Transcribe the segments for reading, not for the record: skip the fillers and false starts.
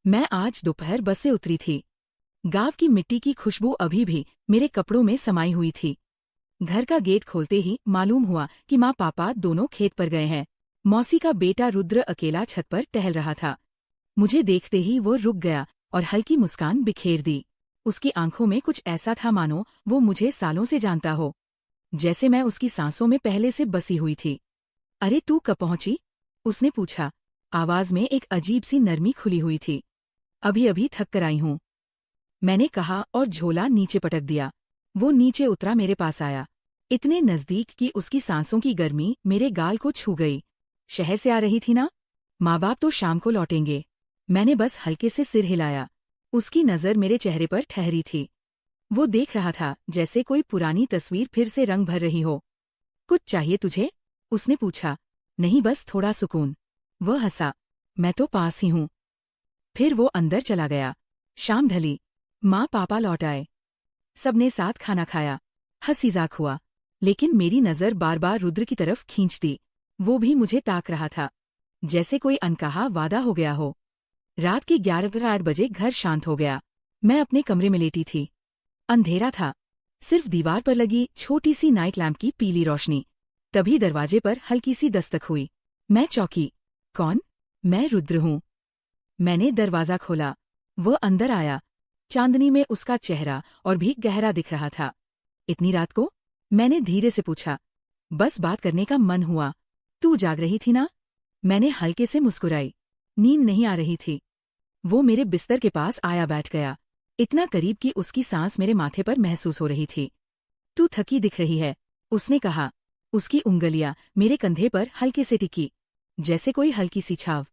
मैं आज दोपहर बस से उतरी थी। गांव की मिट्टी की खुशबू अभी भी मेरे कपड़ों में समाई हुई थी। घर का गेट खोलते ही मालूम हुआ कि माँ पापा दोनों खेत पर गए हैं। मौसी का बेटा रुद्र अकेला छत पर टहल रहा था। मुझे देखते ही वो रुक गया और हल्की मुस्कान बिखेर दी। उसकी आंखों में कुछ ऐसा था मानो वो मुझे सालों से जानता हो, जैसे मैं उसकी सांसों में पहले से बसी हुई थी। अरे तू कब पहुंची? उसने पूछा। आवाज में एक अजीब सी नरमी खुली हुई थी। अभी अभी थक कर आई हूं, मैंने कहा और झोला नीचे पटक दिया। वो नीचे उतरा, मेरे पास आया, इतने नजदीक कि उसकी सांसों की गर्मी मेरे गाल को छू गई। शहर से आ रही थी ना? माँ बाप तो शाम को लौटेंगे। मैंने बस हल्के से सिर हिलाया। उसकी नज़र मेरे चेहरे पर ठहरी थी। वो देख रहा था जैसे कोई पुरानी तस्वीर फिर से रंग भर रही हो। कुछ चाहिए तुझे? उसने पूछा। नहीं, बस थोड़ा सुकून। वह हंसा। मैं तो पास ही हूँ। फिर वो अंदर चला गया। शाम ढली। माँ पापा लौट आए। सबने साथ खाना खाया। हंसी-मजाक हुआ। लेकिन मेरी नज़र बार बार रुद्र की तरफ खींचती। वो भी मुझे ताक रहा था, जैसे कोई अनकहा वादा हो गया हो। रात के 11-8 बजे घर शांत हो गया। मैं अपने कमरे में लेटी थी। अंधेरा था, सिर्फ दीवार पर लगी छोटी सी नाइट लैंप की पीली रोशनी। तभी दरवाजे पर हल्की सी दस्तक हुई। मैं चौंकी। कौन? मैं रुद्र हूँ। मैंने दरवाजा खोला। वो अंदर आया। चांदनी में उसका चेहरा और भी गहरा दिख रहा था। इतनी रात को? मैंने धीरे से पूछा। बस बात करने का मन हुआ। तू जाग रही थी ना? मैंने हल्के से मुस्कुराई। नींद नहीं आ रही थी। वो मेरे बिस्तर के पास आया, बैठ गया, इतना करीब कि उसकी सांस मेरे माथे पर महसूस हो रही थी। तू थकी दिख रही है, उसने कहा। उसकी उंगलियां मेरे कंधे पर हल्के से टिकी, जैसे कोई हल्की सी छाव।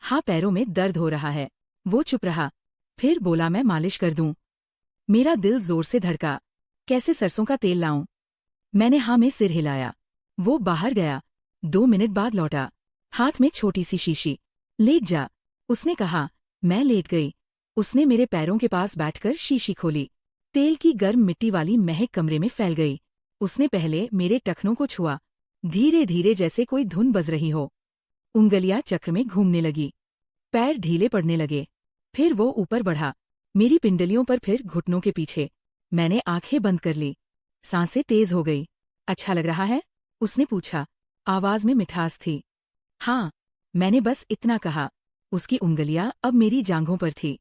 हाँ, पैरों में दर्द हो रहा है। वो चुप रहा। फिर बोला, मैं मालिश कर दूं। मेरा दिल जोर से धड़का। कैसे, सरसों का तेल लाऊं? मैंने हाँ में सिर हिलाया। वो बाहर गया। 2 मिनट बाद लौटा, हाथ में छोटी सी शीशी। लेट जा, उसने कहा। मैं लेट गई। उसने मेरे पैरों के पास बैठकर शीशी खोली। तेल की गर्म मिट्टी वाली महक कमरे में फैल गई। उसने पहले मेरे टखनों को छुआ, धीरे धीरे, जैसे कोई धुन बज रही हो। उंगलियां चक्र में घूमने लगी। पैर ढीले पड़ने लगे। फिर वो ऊपर बढ़ा, मेरी पिंडलियों पर, फिर घुटनों के पीछे। मैंने आंखें बंद कर ली। सांसें तेज हो गई। अच्छा लग रहा है? उसने पूछा। आवाज में मिठास थी। हाँ, मैंने बस इतना कहा। उसकी उंगलियां अब मेरी जांघों पर थी,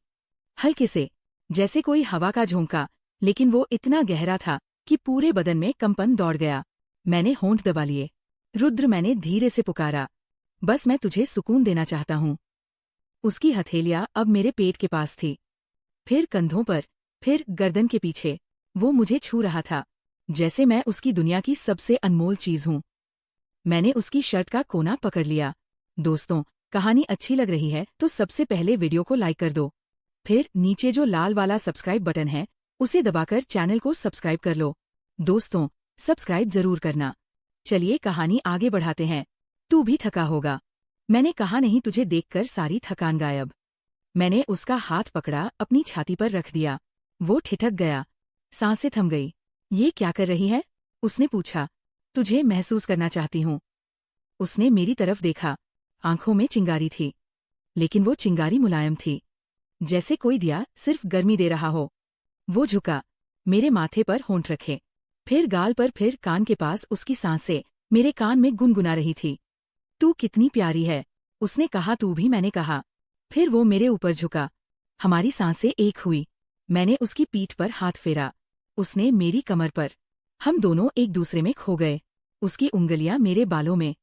हल्के से, जैसे कोई हवा का झोंका, लेकिन वो इतना गहरा था कि पूरे बदन में कंपन दौड़ गया। मैंने होंठ दबा लिए। रुद्र, मैंने धीरे से पुकारा। बस मैं तुझे सुकून देना चाहता हूँ। उसकी हथेलियां अब मेरे पेट के पास थी, फिर कंधों पर, फिर गर्दन के पीछे। वो मुझे छू रहा था, जैसे मैं उसकी दुनिया की सबसे अनमोल चीज हूँ। मैंने उसकी शर्ट का कोना पकड़ लिया। दोस्तों, कहानी अच्छी लग रही है तो सबसे पहले वीडियो को लाइक कर दो। फिर नीचे जो लाल वाला सब्सक्राइब बटन है, उसे दबाकर चैनल को सब्सक्राइब कर लो। दोस्तों, सब्सक्राइब जरूर करना। चलिए कहानी आगे बढ़ाते हैं। तू भी थका होगा। मैंने कहा, नहीं, तुझे देखकर सारी थकान गायब। मैंने उसका हाथ पकड़ा, अपनी छाती पर रख दिया। वो ठिठक गया। सांसें थम गई। ये क्या कर रही है? उसने पूछा। तुझे महसूस करना चाहती हूँ। उसने मेरी तरफ देखा। आंखों में चिंगारी थी, लेकिन वो चिंगारी मुलायम थी, जैसे कोई दिया सिर्फ गर्मी दे रहा हो। वो झुका, मेरे माथे पर होंठ रखे, फिर गाल पर, फिर कान के पास। उसकी सांसें मेरे कान में गुनगुना रही थी। तू कितनी प्यारी है, उसने कहा। तू भी, मैंने कहा। फिर वो मेरे ऊपर झुका। हमारी सांसें एक हुई। मैंने उसकी पीठ पर हाथ फेरा, उसने मेरी कमर पर। हम दोनों एक दूसरे में खो गए। उसकी उंगलियां मेरे बालों में,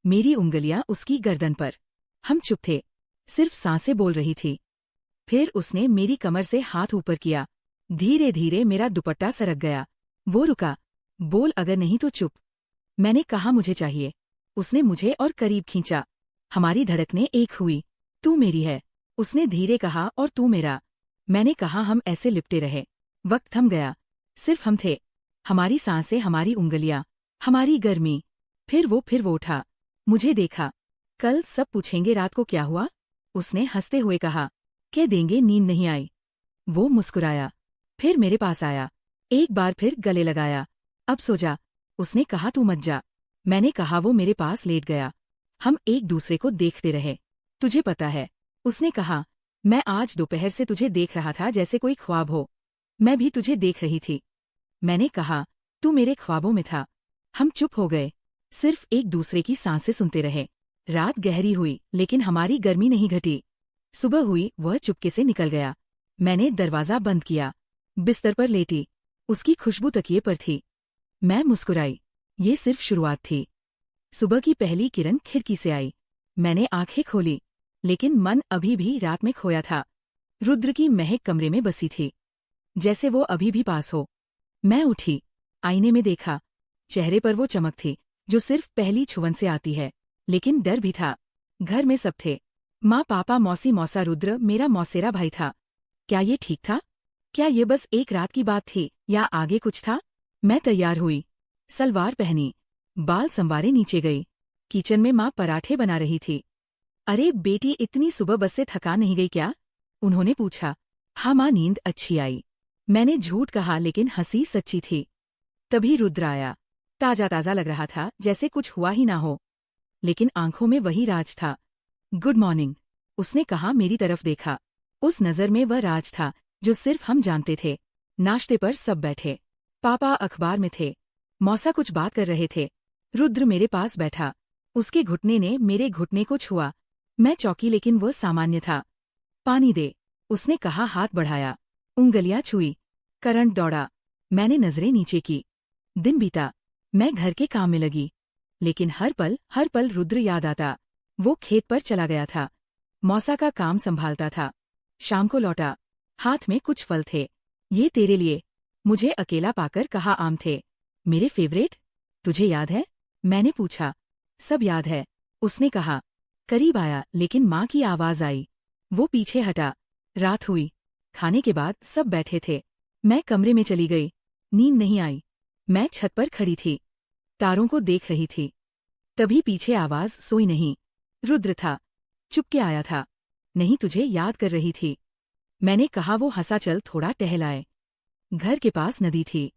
मेरी उंगलियां उसकी गर्दन पर। हम चुप थे, सिर्फ सांसें बोल रही थी। फिर उसने मेरी कमर से हाथ ऊपर किया। धीरे धीरे मेरा दुपट्टा सरक गया। वो रुका। बोल, अगर नहीं तो चुप। मैंने कहा, मुझे चाहिए। उसने मुझे और करीब खींचा। हमारी धड़कनें एक हुई। तू मेरी है, उसने धीरे कहा, और तू मेरा। मैंने कहा। हम ऐसे लिपटे रहे। वक्त थम गया, सिर्फ हम थे। हमारी सांसें, हमारी उंगलियां, हमारी गर्मी। फिर वो उठा, मुझे देखा। कल सब पूछेंगे रात को क्या हुआ, उसने हंसते हुए कहा। कह देंगे नींद नहीं आई। वो मुस्कुराया, फिर मेरे पास आया, एक बार फिर गले लगाया। अब सो जा, उसने कहा। तू मत जा, मैंने कहा। वो मेरे पास लेट गया। हम एक दूसरे को देखते रहे। तुझे पता है, उसने कहा, मैं आज दोपहर से तुझे देख रहा था जैसे कोई ख्वाब हो। मैं भी तुझे देख रही थी। मैंने कहा, तू मेरे ख्वाबों में था। हम चुप हो गए, सिर्फ एक दूसरे की सांसें सुनते रहे। रात गहरी हुई लेकिन हमारी गर्मी नहीं घटी। सुबह हुई, वह चुपके से निकल गया। मैंने दरवाज़ा बंद किया, बिस्तर पर लेटी। उसकी खुशबू तकिए पर थी। मैं मुस्कुराई। ये सिर्फ शुरुआत थी। सुबह की पहली किरण खिड़की से आई। मैंने आंखें खोली, लेकिन मन अभी भी रात में खोया था। रुद्र की महक कमरे में बसी थी, जैसे वो अभी भी पास हो। मैं उठी, आईने में देखा। चेहरे पर वो चमक थी जो सिर्फ पहली छुवन से आती है, लेकिन डर भी था। घर में सब थे, माँ, पापा, मौसी, मौसा। रुद्र मेरा मौसेरा भाई था। क्या ये ठीक था? क्या ये बस एक रात की बात थी या आगे कुछ था? मैं तैयार हुई, सलवार पहनी, बाल संवारे नीचे गई। किचन में माँ पराठे बना रही थी। अरे बेटी, इतनी सुबह बस से थका नहीं गई क्या? उन्होंने पूछा। हाँ माँ, नींद अच्छी आई। मैंने झूठ कहा, लेकिन हंसी सच्ची थी। तभी रुद्र आया। ताजा ताजा लग रहा था, जैसे कुछ हुआ ही ना हो, लेकिन आंखों में वही राज था। गुड मॉर्निंग, उसने कहा। मेरी तरफ देखा। उस नज़र में वह राज था जो सिर्फ हम जानते थे। नाश्ते पर सब बैठे। पापा अखबार में थे, मौसा कुछ बात कर रहे थे। रुद्र मेरे पास बैठा। उसके घुटने ने मेरे घुटने को छुआ। मैं चौंकी, लेकिन वह सामान्य था। पानी दे, उसने कहा। हाथ बढ़ाया, उंगलियां छुई। करंट दौड़ा। मैंने नजरें नीचे की। दिन बीता, मैं घर के काम में लगी, लेकिन हर पल रुद्र याद आता। वो खेत पर चला गया था, मौसा का काम संभालता था। शाम को लौटा, हाथ में कुछ फल थे। ये तेरे लिए, मुझे अकेला पाकर कहा। आम थे, मेरे फेवरेट। तुझे याद है? मैंने पूछा। सब याद है, उसने कहा। करीब आया, लेकिन माँ की आवाज आई। वो पीछे हटा। रात हुई, खाने के बाद सब बैठे थे। मैं कमरे में चली गई। नींद नहीं आई। मैं छत पर खड़ी थी, तारों को देख रही थी। तभी पीछे आवाज, सोई नहीं। रुद्र था, चुपके आया था। नहीं, तुझे याद कर रही थी। मैंने कहा। वो हंसा। चल थोड़ा टहलाए। घर के पास नदी थी,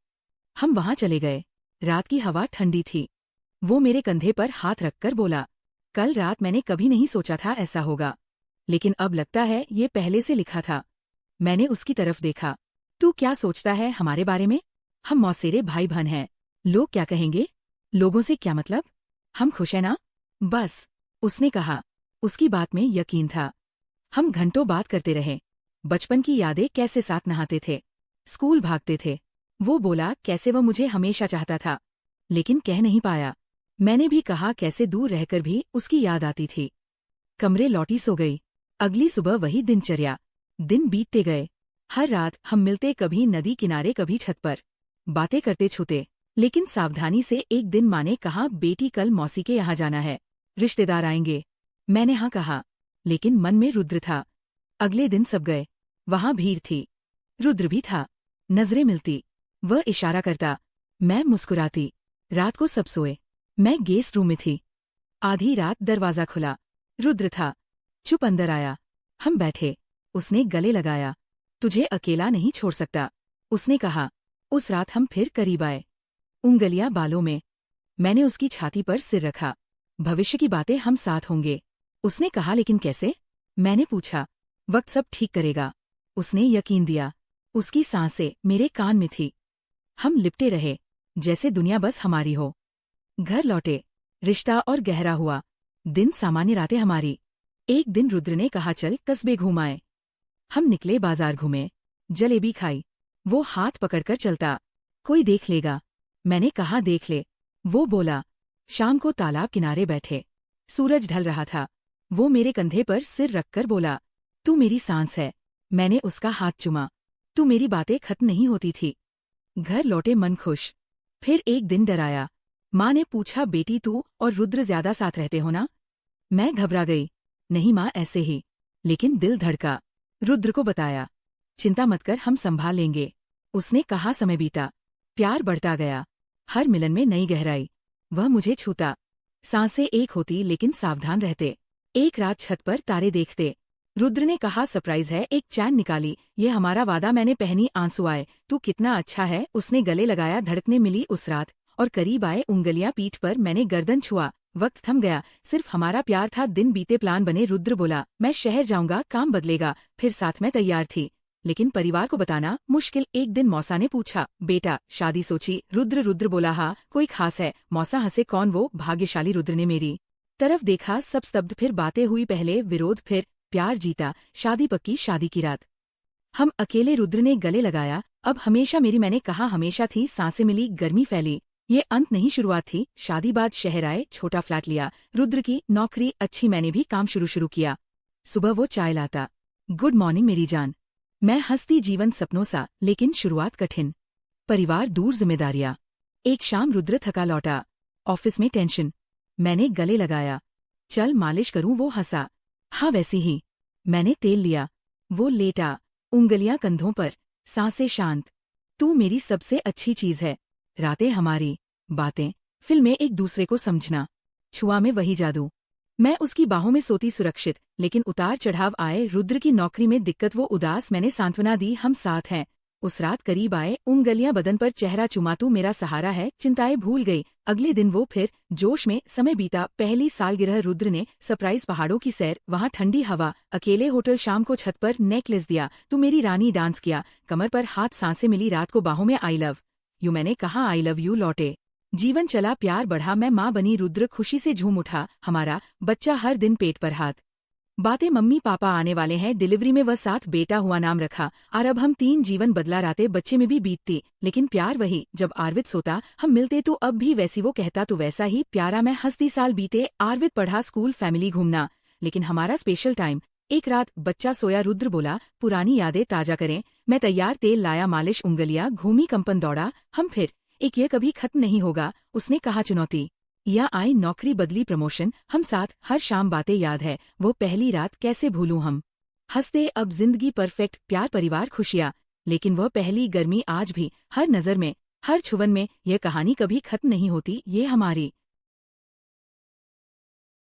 हम वहां चले गए। रात की हवा ठंडी थी। वो मेरे कंधे पर हाथ रखकर बोला, कल रात मैंने कभी नहीं सोचा था ऐसा होगा, लेकिन अब लगता है ये पहले से लिखा था। मैंने उसकी तरफ देखा। तू क्या सोचता है हमारे बारे में? हम मौसेरे भाई बहन हैं। लोग क्या कहेंगे? लोगों से क्या मतलब? हम खुश हैं ना? बस, उसने कहा। उसकी बात में यकीन था। हम घंटों बात करते रहे। बचपन की यादें, कैसे साथ नहाते थे, स्कूल भागते थे। वो बोला कैसे वह मुझे हमेशा चाहता था, लेकिन कह नहीं पाया। मैंने भी कहा कैसे दूर रहकर भी उसकी याद आती थी। कमरे लौटी, सो गई। अगली सुबह वही दिनचर्या। दिन बीतते गए। हर रात हम मिलते, कभी नदी किनारे, कभी छत पर। बातें करते छूते, लेकिन सावधानी से। एक दिन माँ ने कहा, बेटी कल मौसी के यहाँ जाना है, रिश्तेदार आएंगे। मैंने हाँ कहा, लेकिन मन में रुद्र था। अगले दिन सब गए। वहां भीड़ थी, रुद्र भी था। नजरें मिलती, वह इशारा करता, मैं मुस्कुराती। रात को सब सोए, मैं गेस्ट रूम में थी। आधी रात दरवाजा खुला, रुद्र था। चुप अंदर आया। हम बैठे। उसने गले लगाया। तुझे अकेला नहीं छोड़ सकता, उसने कहा। उस रात हम फिर करीब आए, उंगलियां बालों में। मैंने उसकी छाती पर सिर रखा। भविष्य की बातें हम साथ होंगे, उसने कहा। लेकिन कैसे? मैंने पूछा। वक्त सब ठीक करेगा, उसने यकीन दिया। उसकी सांसें मेरे कान में थी। हम लिपटे रहे, जैसे दुनिया बस हमारी हो। घर लौटे, रिश्ता और गहरा हुआ। दिन सामान्य, रातें हमारी। एक दिन रुद्र ने कहा, चल कस्बे घूमाए। हम निकले, बाजार घूमे, जलेबी खाई। वो हाथ पकड़कर चलता, कोई देख लेगा। मैंने कहा, देख ले। वो बोला। शाम को तालाब किनारे बैठे, सूरज ढल रहा था। वो मेरे कंधे पर सिर रखकर बोला, तू मेरी सांस है। मैंने उसका हाथ चूमा। तू मेरी बातें खत्म नहीं होती थी। घर लौटे, मन खुश। फिर एक दिन डर आया। माँ ने पूछा, बेटी तू और रुद्र ज्यादा साथ रहते हो ना? मैं घबरा गई। नहीं माँ, ऐसे ही। लेकिन दिल धड़का। रुद्र को बताया। चिंता मत कर, हम संभाल लेंगे, उसने कहा। समय बीता, प्यार बढ़ता गया। हर मिलन में नई गहराई। वह मुझे छूता, सांसें एक होती लेकिन सावधान रहते। एक रात छत पर तारे देखते। रुद्र ने कहा, सरप्राइज है। एक चैन निकाली, ये हमारा वादा। मैंने पहनी, आंसू आए। तू कितना अच्छा है, उसने गले लगाया। धड़कने मिली उस रात, और करीब आए, उंगलियां पीठ पर। मैंने गर्दन छुआ, वक्त थम गया, सिर्फ हमारा प्यार था। दिन बीते, प्लान बने। रुद्र बोला, मैं शहर जाऊंगा, काम बदलेगा। फिर साथ में तैयार थी, लेकिन परिवार को बताना मुश्किल। एक दिन मौसा ने पूछा, बेटा शादी सोची? रुद्र बोला, हाँ। कोई खास है? मौसा हंसे, कौन वो? भाग्यशाली। रुद्र ने मेरी तरफ देखा, सब स्तब्ध। फिर बातें हुई, पहले विरोध, फिर प्यार जीता। शादी पक्की, शादी की रात हम अकेले। रुद्र ने गले लगाया, अब हमेशा मेरी। मैंने कहा, हमेशा थी। सांसें मिली, गर्मी फैली। ये अंत नहीं, शुरुआत थी। शादी बाद शहर आए, छोटा फ्लैट लिया। रुद्र की नौकरी अच्छी, मैंने भी काम शुरू किया। सुबह वो चाय लाता, गुड मॉर्निंग मेरी जान। मैं हंसती, जीवन सपनों सा, लेकिन शुरुआत कठिन। परिवार दूर, जिम्मेदारियां। एक शाम रुद्र थका लौटा, ऑफिस में टेंशन। मैंने गले लगाया, चल मालिश करूं? वो हंसा, हाँ वैसी ही। मैंने तेल लिया, वो लेटा, उंगलियां कंधों पर, सांसें शांत। तू मेरी सबसे अच्छी चीज है। रातें हमारी, बातें, फिल्में, एक दूसरे को समझना। छुआ में वही जादू। मैं उसकी बाहों में सोती, सुरक्षित। लेकिन उतार चढ़ाव आए। रुद्र की नौकरी में दिक्कत, वो उदास। मैंने सांत्वना दी, हम साथ हैं। उस रात करीब आए, उंगलियां बदन पर, चेहरा चुमा। तू मेरा सहारा है। चिंताएं भूल गई। अगले दिन वो फिर जोश में। समय बीता, पहली सालगिरह। रुद्र ने सरप्राइज, पहाड़ों की सैर, वहाँ ठंडी हवा, अकेले होटल। शाम को छत पर नेकलेस दिया, तू मेरी रानी। डांस किया, कमर पर हाथ, सांसें मिली। रात को बाहों में, आई लव यू। मैंने कहा, आई लव यू लौटे। जीवन चला, प्यार बढ़ा, मैं माँ बनी। रुद्र खुशी से झूम उठा, हमारा बच्चा। हर दिन पेट पर हाथ, बातें, मम्मी पापा आने वाले हैं। डिलीवरी में वह साथ, बेटा हुआ, नाम रखा। और अब हम तीन। जीवन बदला, रातें बच्चे में भी बीतती, लेकिन प्यार वही। जब आरविद सोता, हम मिलते, तो अब भी वैसी। वो कहता, तो वैसा ही प्यारा। मैं हंसती, साल बीते। आरविद पढ़ा, स्कूल, फैमिली, घूमना, लेकिन हमारा स्पेशल टाइम। एक रात बच्चा सोया, रुद्र बोला, पुरानी यादें ताजा करें। मैं तैयार, तेल लाया, मालिश, उंगलियां घूमी, कंपन दौड़ा। हम फिर एक, ये कभी खत्म नहीं होगा। उसने कहा, चुनौती या आई, नौकरी बदली, प्रमोशन। हम साथ, हर शाम, बातें याद है। वो पहली रात कैसे भूलूं हम। हंसते, अब जिंदगी परफेक्ट, प्यार, परिवार, खुशियां। लेकिन वह पहली गर्मी आज भी, हर नजर में, हर छुवन में। यह कहानी कभी खत्म नहीं होती, ये हमारी